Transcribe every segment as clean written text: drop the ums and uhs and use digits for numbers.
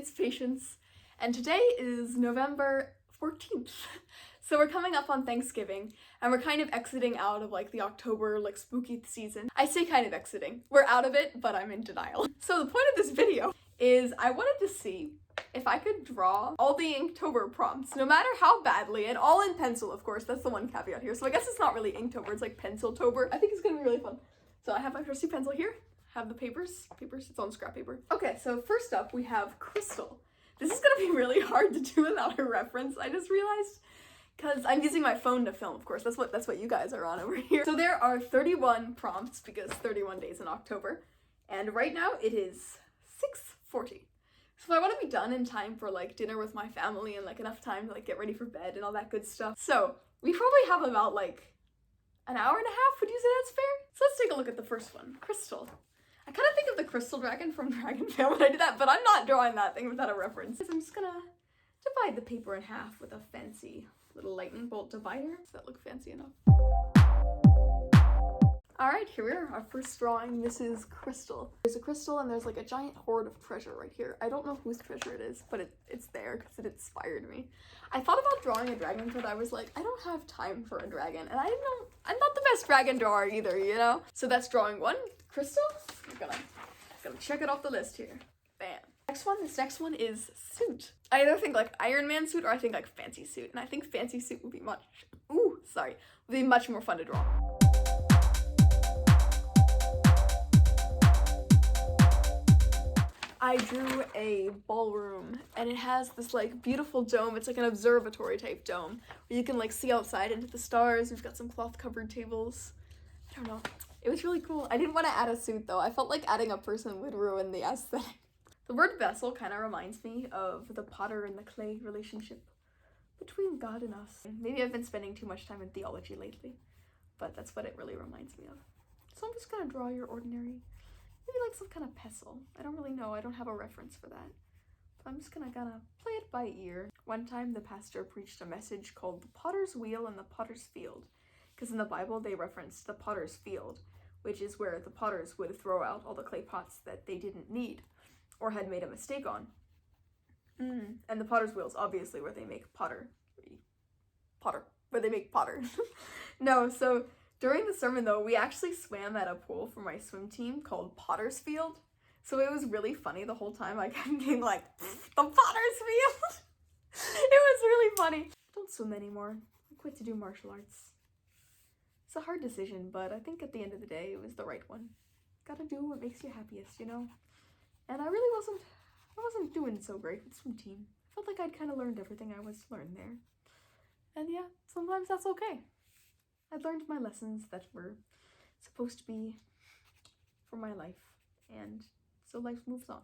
it's Patience, and today is November 14th. So we're coming up on Thanksgiving, and we're kind of exiting out of like the October like spooky season. I say kind of exiting. We're out of it, but I'm in denial. So the point of this video is I wanted to see if I could draw all the Inktober prompts, no matter how badly, and all in pencil, of course. That's the one caveat here. So I guess it's not really Inktober, it's like Penciltober. I think it's gonna be really fun. So I have my trusty pencil here, have the papers, it's on scrap paper. Okay, so first up we have Crystal. This is gonna be really hard to do without a reference, I just realized. Because I'm using my phone to film, of course. That's what you guys are on over here. So there are 31 prompts because 31 days in October. And right now it is 6:40. So I want to be done in time for like dinner with my family and like enough time to like get ready for bed and all that good stuff. So we probably have about like an hour and a half. Would you say that's fair? So let's take a look at the first one. Crystal. I kind of think of the crystal dragon from Dragon Tale when I do that, but I'm not drawing that thing without a reference. So I'm just gonna divide the paper in half with a fancy little lightning bolt divider. Does that look fancy enough? Alright, here we are, our first drawing. This is Crystal. There's a crystal and there's like a giant hoard of treasure right here. I don't know whose treasure it is, but it's there because it inspired me. I thought about drawing a dragon, but I was like, I don't have time for a dragon, and I'm not the best dragon drawer either, you know? So that's drawing one. Crystal, I'm gonna check it off the list here. Bam. This next one is suit. I either think like Iron Man suit or I think like fancy suit. And I think fancy suit would be much more fun to draw. I drew a ballroom and it has this like beautiful dome. It's like an observatory type dome where you can like see outside into the stars. We've got some cloth covered tables. I don't know. It was really cool. I didn't want to add a suit though. I felt like adding a person would ruin the aesthetic. The word vessel kind of reminds me of the potter and the clay relationship between God and us. Maybe I've been spending too much time in theology lately, but that's what it really reminds me of. So I'm just gonna draw your ordinary, maybe like some kind of pestle. I don't really know, I don't have a reference for that. But I'm just gonna play it by ear. One time the pastor preached a message called the potter's wheel and the potter's field. Because in the Bible they referenced the potter's field, which is where the potters would throw out all the clay pots that they didn't need or had made a mistake on. And the potter's wheels, obviously, where they make potter. No, so during the sermon though, we actually swam at a pool for my swim team called Potter's Field. So it was really funny the whole time. I kept being like, the Potter's Field! It was really funny. Don't swim anymore. I quit to do martial arts. It's a hard decision, but I think at the end of the day, it was the right one. Gotta do what makes you happiest, you know? And I wasn't doing so great with swim team. I felt like I'd kind of learned everything I was to learn there. And yeah, sometimes that's okay. I'd learned my lessons that were supposed to be for my life, and so life moves on.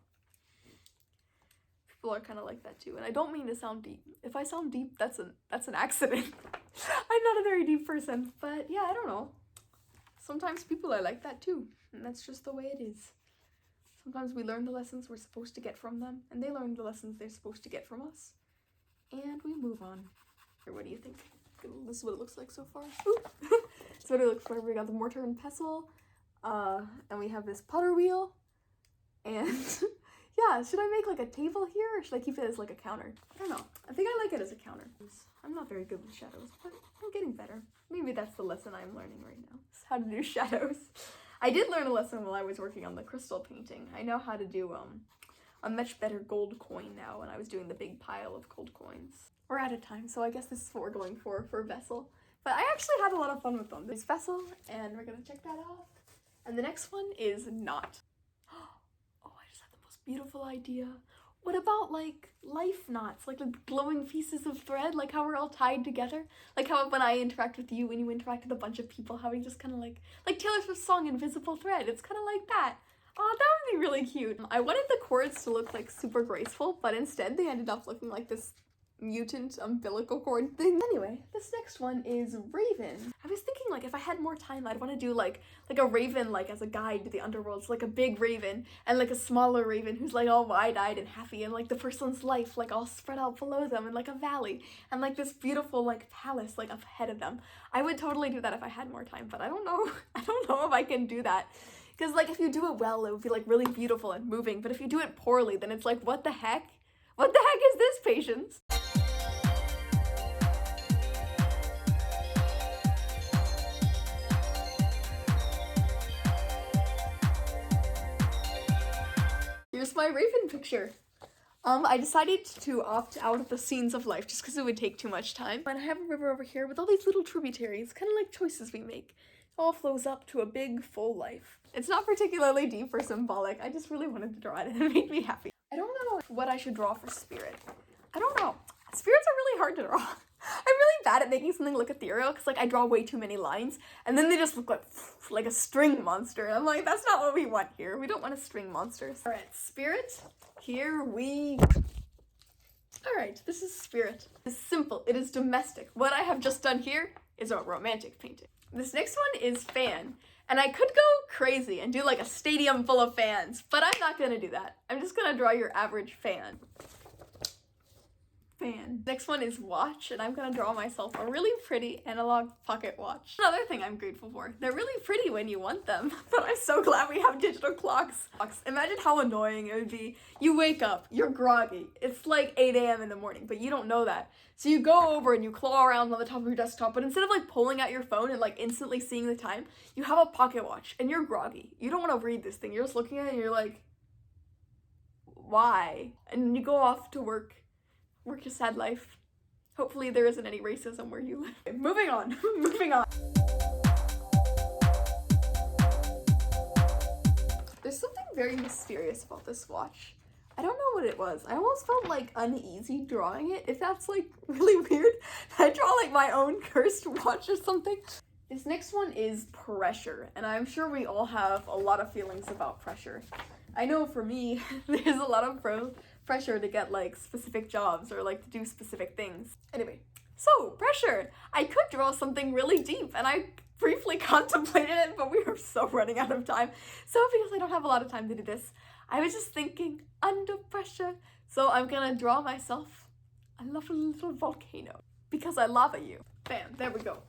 People are kind of like that too, and I don't mean to sound deep. If I sound deep, that's an accident. I'm not a very deep person, but yeah, I don't know. Sometimes people are like that too, and that's just the way it is. Sometimes we learn the lessons we're supposed to get from them, and they learn the lessons they're supposed to get from us, and we move on. Or what do you think? This is what it looks like so far. This is what it looks like. We got the mortar and pestle, and we have this potter wheel, and yeah, should I make like a table here, or should I keep it as like a counter? I don't know. I think I like it as a counter. I'm not very good with shadows, but I'm getting better. Maybe that's the lesson I'm learning right now, is how to do shadows. I did learn a lesson while I was working on the crystal painting. I know how to do a much better gold coin now when I was doing the big pile of gold coins. We're out of time, so I guess this is what we're going for vessel. But I actually had a lot of fun with them. There's vessel, and we're gonna check that off. And the next one is knot. Oh, I just had the most beautiful idea. What about like life knots, like glowing pieces of thread, like how we're all tied together? Like how when I interact with you and you interact with a bunch of people, how we just kind of like Taylor Swift's song Invisible Thread. It's kind of like that. Oh, that would be really cute. I wanted the cords to look like super graceful, but instead they ended up looking like this mutant umbilical cord thing. Anyway, this next one is Raven. I was thinking like if I had more time, I'd want to do like a raven like as a guide to the underworld. So like a big raven and like a smaller raven who's like all wide-eyed and happy, and like the person's life like all spread out below them in like a valley, and like this beautiful like palace like up ahead of them. I would totally do that if I had more time, but I don't know if I can do that. Because like if you do it well, it would be like really beautiful and moving, but if you do it poorly, then it's like, what the heck? What the heck is this, Patience? Here's my raven picture. I decided to opt out of the scenes of life just because it would take too much time. And I have a river over here with all these little tributaries, kind of like choices we make. It all flows up to a big, full life. It's not particularly deep or symbolic. I just really wanted to draw it and it made me happy. I don't know what I should draw for spirit. I don't know. Spirits are really hard to draw. I'm really bad at making something look ethereal because like I draw way too many lines and then they just look like a string monster. And I'm like, that's not what we want here. We don't want a string monster. All right, spirit. Here we... Alright, this is spirit. It's simple, it is domestic. What I have just done here is a romantic painting. This next one is fan. And I could go crazy and do like a stadium full of fans, but I'm not gonna do that. I'm just gonna draw your average fan. Next one is watch, and I'm gonna draw myself a really pretty analog pocket watch. Another thing I'm grateful for. They're really pretty when you want them, but I'm so glad we have digital clocks. Imagine how annoying it would be. You wake up, you're groggy. It's like 8 a.m. in the morning, but you don't know that. So you go over and you claw around on the top of your desktop, but instead of like pulling out your phone and like instantly seeing the time, you have a pocket watch and you're groggy. You don't want to read this thing. You're just looking at it and you're like, why? And you go off to work your sad life. Hopefully there isn't any racism where you live. Okay, moving on, moving on. There's something very mysterious about this watch. I don't know what it was. I almost felt like uneasy drawing it. If that's like really weird, I draw like my own cursed watch or something. This next one is pressure, and I'm sure we all have a lot of feelings about pressure. I know for me, there's a lot of pressure to get like specific jobs or like to do specific things. Anyway, so pressure. I could draw something really deep and I briefly contemplated it, but we are so running out of time. So because I don't have a lot of time to do this, I was just thinking under pressure. So I'm gonna draw myself a lovely little volcano because I lava you. Bam, there we go.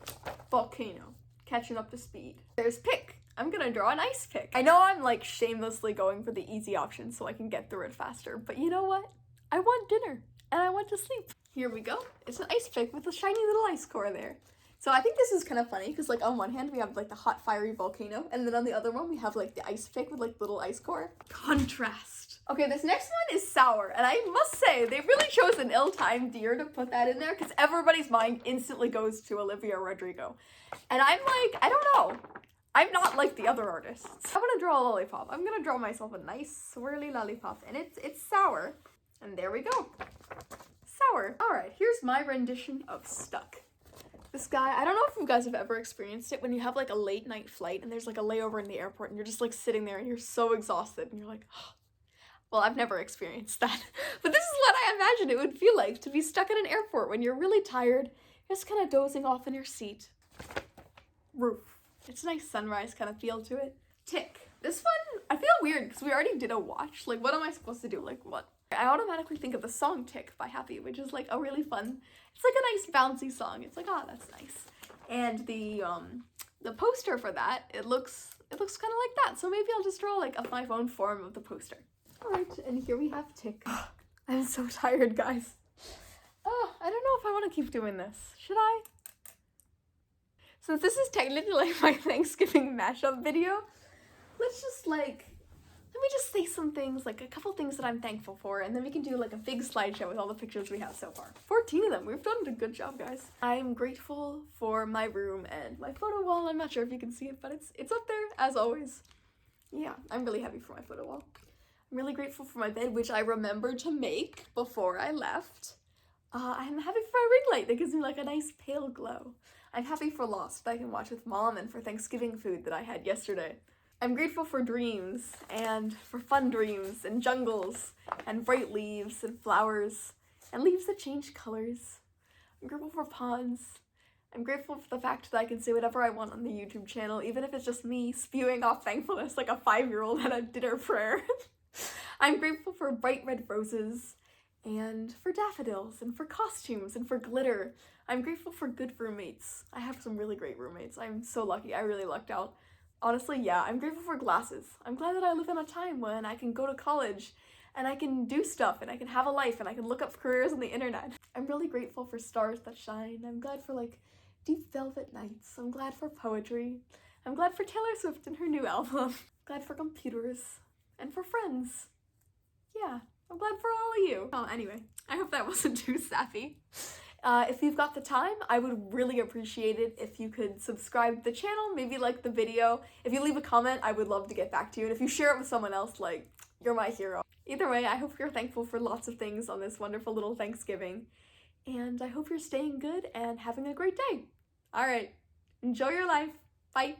Volcano, catching up to speed. There's pick. I'm gonna draw an ice pick. I know I'm like shamelessly going for the easy option so I can get through it faster, but you know what? I want dinner and I want to sleep. Here we go. It's an ice pick with a shiny little ice core there. So I think this is kind of funny because like on one hand we have like the hot fiery volcano and then on the other one we have like the ice pick with like little ice core. Contrast. Okay, this next one is sour, and I must say they really chose an ill-timed year to put that in there because everybody's mind instantly goes to Olivia Rodrigo. And I'm like, I don't know. I'm not like the other artists. I'm gonna draw a lollipop. I'm gonna draw myself a nice swirly lollipop, and it's sour. And there we go. Sour. All right, here's my rendition of Stuck. This guy, I don't know if you guys have ever experienced it when you have like a late night flight and there's like a layover in the airport and you're just like sitting there and you're so exhausted and you're like, oh. Well, I've never experienced that. But this is what I imagine it would feel like to be stuck in an airport when you're really tired, you're just kind of dozing off in your seat. Roof. It's a nice sunrise kind of feel to it. Tick. This one, I feel weird because we already did a watch. Like, what am I supposed to do? Like, what? I automatically think of the song Tick by Happy, which is like a really fun, it's like a nice bouncy song. It's like, oh, that's nice. And the poster for that, it looks kind of like that. So maybe I'll just draw like my own form of the poster. All right, and here we have Tick. I'm so tired, guys. Oh, I don't know if I want to keep doing this. Should I? Since this is technically like my Thanksgiving mashup video, let's just like, let me just say some things, like a couple things that I'm thankful for, and then we can do like a big slideshow with all the pictures we have so far. 14 of them. We've done a good job, guys. I'm grateful for my room and my photo wall. I'm not sure if you can see it, but it's up there as always. Yeah, I'm really happy for my photo wall. I'm really grateful for my bed, which I remembered to make before I left. I'm happy for my ring light that gives me like a nice pale glow. I'm happy for Lost that I can watch with Mom and for Thanksgiving food that I had yesterday. I'm grateful for dreams and for fun dreams and jungles and bright leaves and flowers and leaves that change colors. I'm grateful for ponds. I'm grateful for the fact that I can say whatever I want on the YouTube channel, even if it's just me spewing off thankfulness like a 5-year-old at a dinner prayer. I'm grateful for bright red roses and for daffodils and for costumes and for glitter. I'm grateful for good roommates. I have some really great roommates. I'm so lucky. I really lucked out. Honestly, yeah, I'm grateful for glasses. I'm glad that I live in a time when I can go to college and I can do stuff, and I can have a life, and I can look up careers on the internet. I'm really grateful for stars that shine. I'm glad for like deep velvet nights. I'm glad for poetry. I'm glad for Taylor Swift and her new album. Glad for computers and for friends. Yeah, I'm glad for all of you. Oh, anyway, I hope that wasn't too sappy. If you've got the time, I would really appreciate it if you could subscribe to the channel, maybe like the video. If you leave a comment, I would love to get back to you. And if you share it with someone else, like, you're my hero. Either way, I hope you're thankful for lots of things on this wonderful little Thanksgiving. And I hope you're staying good and having a great day. All right, enjoy your life. Bye.